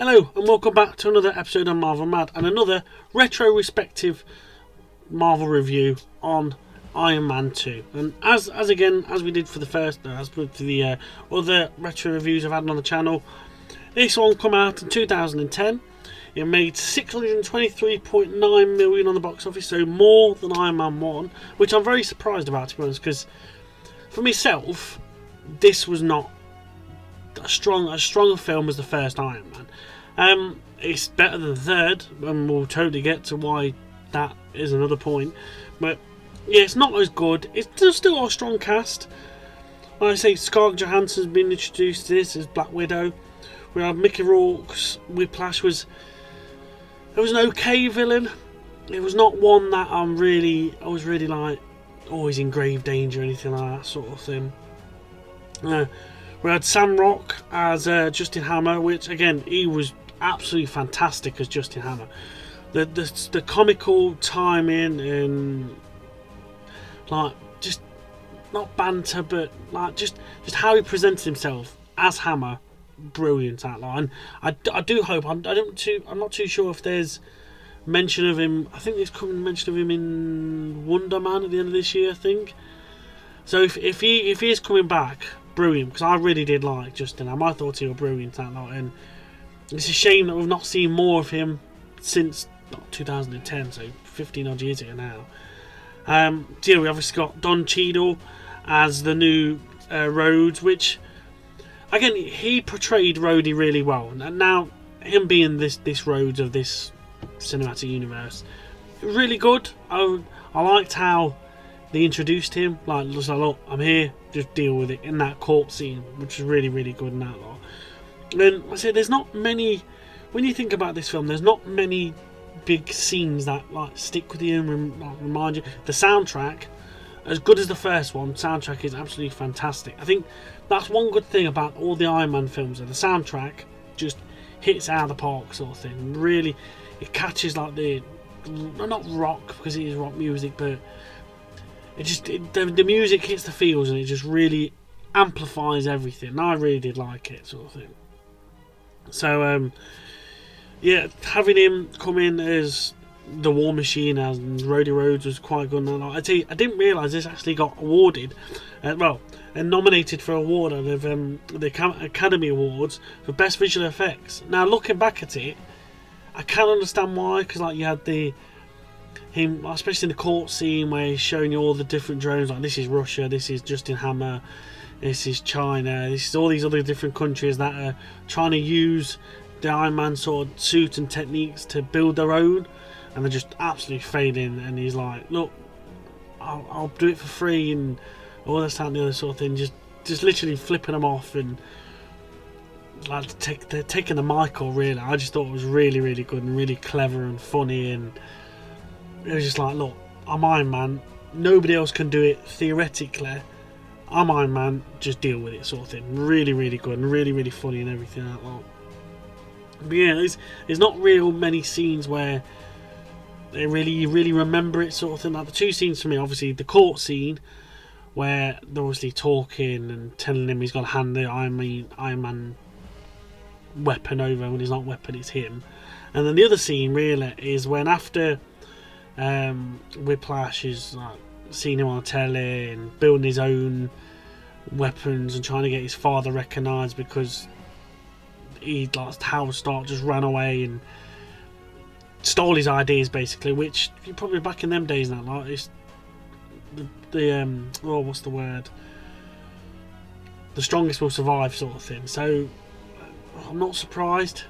Hello and welcome back to another episode of Marvel Mad and another retrospective Marvel review on Iron Man 2. And as we did for the first, as with the other retro reviews I've had on the channel, this one come out in 2010. It made 623.9 million on the box office, so more than Iron Man 1, which I'm very surprised about, to be honest, because for myself, this was not as strong a film as the first Iron Man. It's better than the third, and we'll totally get to why that is another point. But yeah, it's not as good. It's still got a strong cast. Like I say, Scarlett Johansson's been introduced to this as Black Widow. We have Mickey Rourke's Whiplash was an okay villain. It was not one that I was really like, oh, he's in grave danger or anything like that sort of thing. We had Sam Rock as Justin Hammer, which again, he was absolutely fantastic as Justin Hammer. The comical timing and like just not banter, but like just how he presented himself as Hammer, brilliant that line. I do hope I'm not too sure if there's mention of him. I think there's coming mention of him in Wonder Man at the end of this year, I think. So if he is coming back, brilliant, because I really did like Justin Hammer. I thought he was brilliant that night, and it's a shame that we've not seen more of him since 2010, so 15 odd years ago now. So we obviously got Don Cheadle as the new Rhodes, which again, he portrayed Rhodey really well, and now him being this Rhodes of this cinematic universe, really good. I liked how they introduced him, like, just like, look, I'm here, just deal with it, in that court scene, which is really, really good in that lot. And I said, there's not many, when you think about this film, there's not many big scenes that like stick with you and remind you. The soundtrack, as good as the first one, soundtrack is absolutely fantastic. I think that's one good thing about all the Iron Man films, the soundtrack just hits out of the park sort of thing. Really, it catches like not rock, because it is rock music, but the music hits the feels and it just really amplifies everything. And I really did like it, sort of thing. So yeah, having him come in as the War Machine as Rhodey Rhodes was quite good. And I tell you, I didn't realise this actually got awarded, and nominated for an award of the Academy Awards for Best Visual Effects. Now looking back at it, I can understand why, because like you had him, especially in the court scene where he's showing you all the different drones, like this is Russia, this is Justin Hammer, this is China, this is all these other different countries that are trying to use the Iron Man sort of suit and techniques to build their own, and they're just absolutely failing. And he's like, look, I'll do it for free, and all this, that and the other sort of thing, just literally flipping them off, and like they're taking the Michael, really. I just thought it was really, really good and really clever and funny, and it was just like, look, I'm Iron Man, nobody else can do it theoretically, I'm Iron Man, just deal with it, sort of thing. Really, really good and really, really funny and everything like that. But yeah, there's not real many scenes where you really remember it, sort of thing. Like the two scenes for me, obviously the court scene where they're obviously talking and telling him he's got to hand the Iron Man weapon over, when he's not weapon, it's him. And then the other scene really is when after Whiplash is like seeing him on telly and building his own weapons and trying to get his father recognised, because he, like Howard Stark, just ran away and stole his ideas basically, which probably back in them days now, like it's what's the word, the strongest will survive sort of thing. So I'm not surprised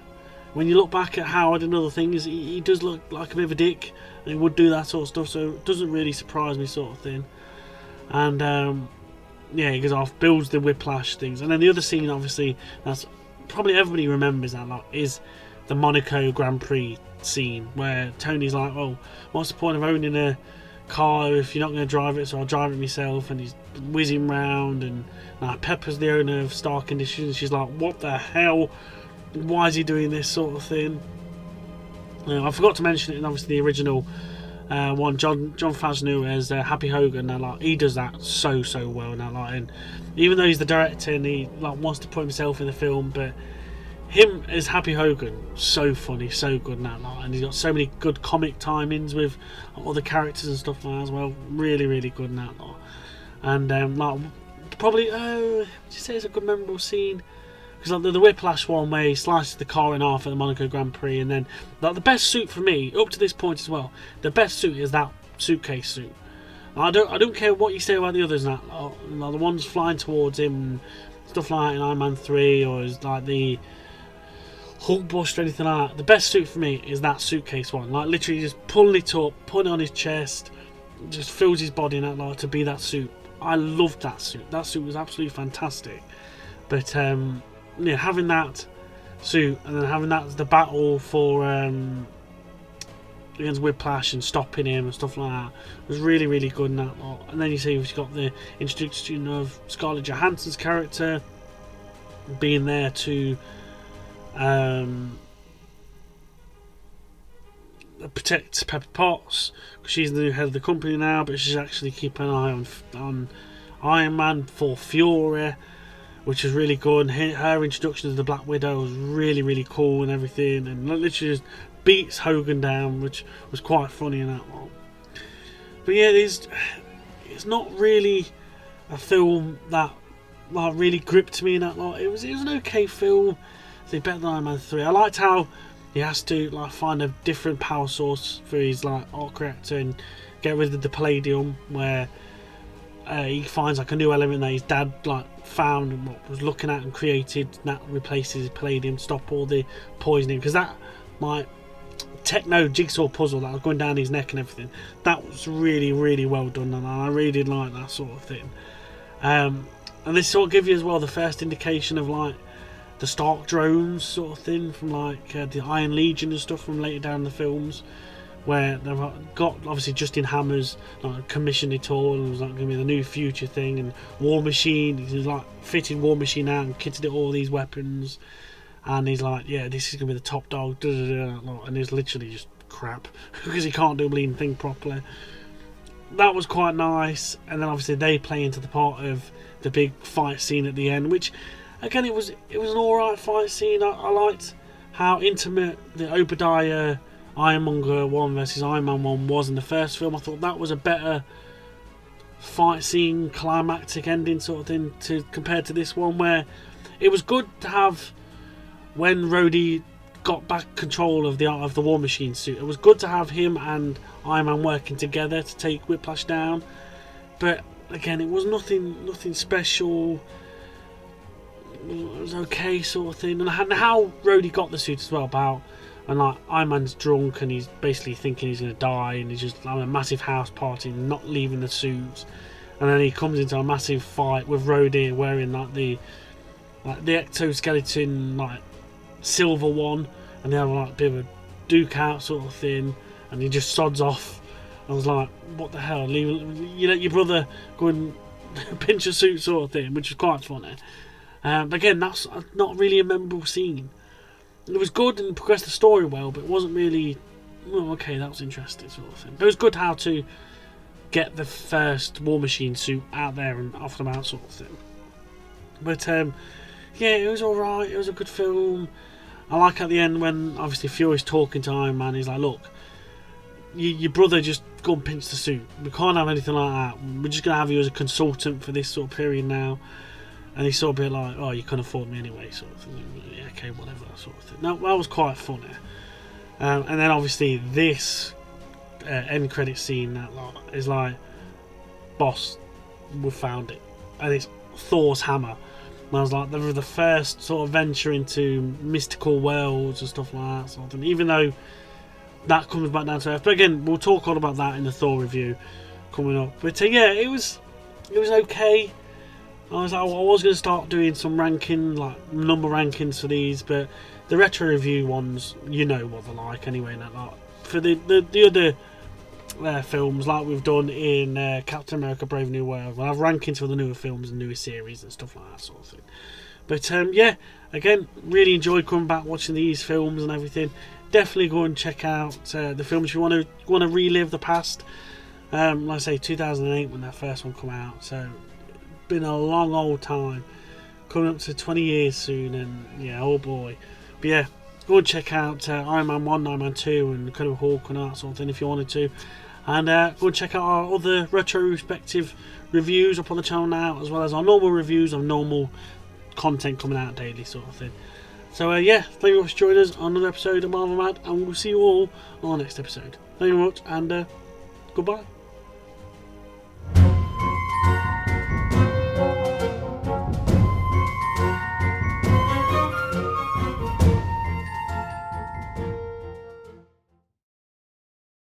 when you look back at Howard and other things. He does look like a bit of a dick, and he would do that sort of stuff, so it doesn't really surprise me, sort of thing. And yeah, he goes off, builds the Whiplash things. And then the other scene, obviously, that's probably everybody remembers that lot, is the Monaco Grand Prix scene, where Tony's like, well, what's the point of owning a car if you're not going to drive it, so I'll drive it myself. And he's whizzing round, and Pepper's the owner of Stark Industries, and she's like, what the hell, why is he doing this, sort of thing. I forgot to mention it in obviously the original one, John Favreau as Happy Hogan. Now, like, he does that so well now, like, and even though he's the director and he like wants to put himself in the film, but him as Happy Hogan, so funny, so good in that lot, and he's got so many good comic timings with other characters and stuff like that as well. Really, really good in that lot. And like probably, would you say it's a good memorable scene? Because like the Whiplash one where he slices the car in half at the Monaco Grand Prix, and then like the best suit for me up to this point as well, the best suit is that suitcase suit. I don't care what you say about the others, like the ones flying towards him, and stuff like in Iron Man 3, or is like the Hulk bust or anything like that. The best suit for me is that suitcase one. Like literally just pulling it up, putting it on his chest, just fills his body in that like to be that suit. I loved that suit. That suit was absolutely fantastic. But yeah, having that suit and then having that as the battle for against Whiplash and stopping him and stuff like that was really, really good in that lot. And then you see you've got the introduction of Scarlett Johansson's character being there to protect Pepper Potts, because she's the new head of the company now, but she's actually keeping an eye on Iron Man for Fury, which is really good. And her introduction to the Black Widow was really, really cool and everything, and literally just beats Hogan down, which was quite funny in that one. But yeah, it's not really a film that like really gripped me in that lot. It was an okay film. It's better than Iron Man 3. I liked how he has to like find a different power source for his like arc reactor and get rid of the palladium, where he finds like a new element that his dad like found and what was looking at and created, and that replaces palladium, stop all the poisoning. Because that like techno jigsaw puzzle that was going down his neck and everything, that was really, really well done, and I really did like that sort of thing. And this sort of gives you as well the first indication of like the Stark drones sort of thing from like the Iron Legion and stuff from later down in the films, where they've got obviously Justin Hammer's like commissioned it all, and it was like going to be the new future thing, and War Machine, he's like fitted War Machine out and kitted it all these weapons, and he's like, yeah, this is going to be the top dog, and it's literally just crap because he can't do a bleeding thing properly. That was quite nice. And then obviously they play into the part of the big fight scene at the end, which again, it was an alright fight scene. I liked how intimate the Obadiah Ironmonger 1 versus Iron Man 1 was in the first film. I thought that was a better fight scene, climactic ending sort of thing compared to this one, where it was good to have when Rhodey got back control of the War Machine suit. It was good to have him and Iron Man working together to take Whiplash down. But again, it was nothing special. It was okay sort of thing. And how Rhodey got the suit as well, about and like Iron Man's drunk and he's basically thinking he's going to die, and he's just having a massive house party and not leaving the suit, and then he comes into a massive fight with Rhodey wearing like the exoskeleton like silver one, and they have like a bit of a duke out sort of thing, and he just sods off. I was like, what the hell, you let your brother go and pinch a suit sort of thing, which was quite funny. But again, that's not really a memorable scene. It was good and progressed the story well, but it wasn't really, well, okay, that was interesting sort of thing. But it was good how to get the first War Machine suit out there and off them out sort of thing. But yeah, it was alright. It was a good film. I like at the end when obviously Fury's talking to Iron Man. He's like, look, your brother just go and pinch the suit. We can't have anything like that. We're just going to have you as a consultant for this sort of period now. And he's sort of a bit like, oh, you can't afford me anyway, sort of thing. Yeah, okay, whatever, sort of thing. That was quite funny. And then obviously this end credit scene that is like, boss, we found it. And it's Thor's hammer. And I was like, they were the first sort of venture into mystical worlds and stuff like that sort of thing. Even though that comes back down to earth. But again, we'll talk all about that in the Thor review coming up. But yeah, it was okay. I was going to start doing some ranking, like number rankings for these, but the retro review ones, you know what they're like anyway. Like, for the other films, like we've done in Captain America: Brave New World, we'll have rankings for the newer films and newer series and stuff like that sort of thing. But yeah, again, really enjoyed coming back watching these films and everything. Definitely go and check out the films if you want to relive the past. Like I say, 2008 when that first one came out, so been a long old time. coming up to 20 years soon, and yeah, oh boy. But yeah, go and check out Iron Man 1, Iron Man 2, and Incredible Hulk and that sort of thing if you wanted to. And go and check out our other retrospective reviews up on the channel now, as well as our normal reviews of normal content coming out daily, sort of thing. So yeah, thank you very much for joining us on another episode of Marvel Mad, and we'll see you all on the next episode. Thank you very much, and goodbye.